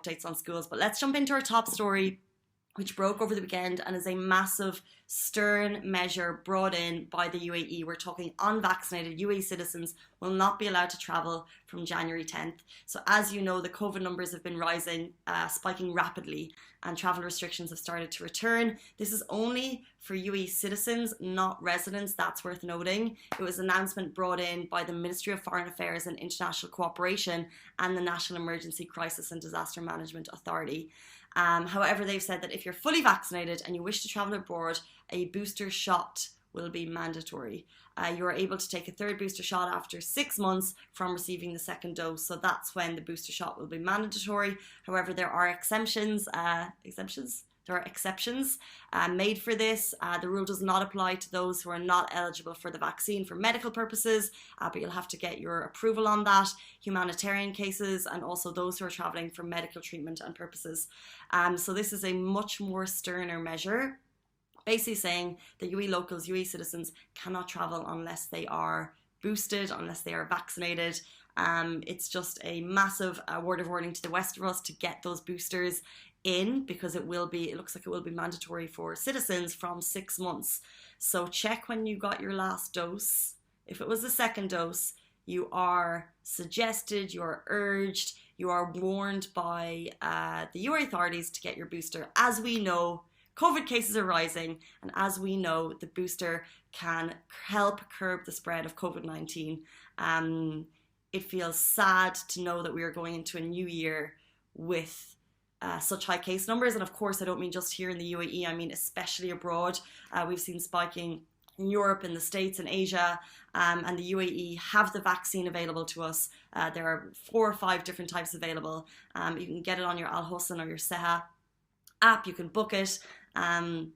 updates on schools. But let's jump into our top story, which broke over the weekend and is a massive stern measure brought in by the UAE. We're talking unvaccinated UAE citizens will not be allowed to travel from January 10th. So as you know, the COVID numbers have been rising, spiking rapidly, and travel restrictions have started to return. This is only for UAE citizens, not residents. That's worth noting. It was an announcement brought in by the Ministry of Foreign Affairs and International Cooperation and the National Emergency Crisis and Disaster Management Authority. However, they've said that if you're fully vaccinated and you wish to travel abroad, a booster shot will be mandatory. You are able to take a third booster shot after 6 months from receiving the second dose, so that's when the booster shot will be mandatory. However, there are exceptions made for this. The rule does not apply to those who are not eligible for the vaccine for medical purposes, but you'll have to get your approval on that, humanitarian cases, and also those who are travelling for medical treatment and purposes. So this is a much more sterner measure, basically saying that UAE locals, UAE citizens cannot travel unless they are boosted, unless they are vaccinated. It's just a massive word of warning to the West of us to get those boosters in, because it looks like it will be mandatory for citizens from 6 months. So check when you got your last dose. If it was the second dose, you are suggested, you are urged, you are warned by the UAE authorities to get your booster. As we know, COVID cases are rising, and as we know, the booster can help curb the spread of COVID-19. It feels sad to know that we are going into a new year with such high case numbers, and of course I don't mean just here in the UAE, I mean especially abroad. We've seen spiking in Europe, in the States, in Asia, and the UAE have the vaccine available to us. There are 4 or 5 different types available. You can get it on your Al Hosn or your Seha app, you can book it. And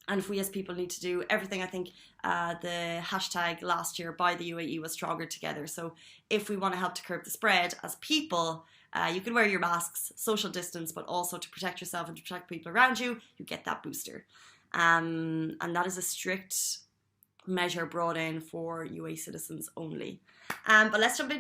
if we as people need to do everything, I think the hashtag last year by the UAE was stronger together. So if we want to help to curb the spread as people, you can wear your masks, social distance, but also to protect yourself and to protect people around you, you get that booster. And that is a strict measure brought in for UAE citizens only. But let's jump into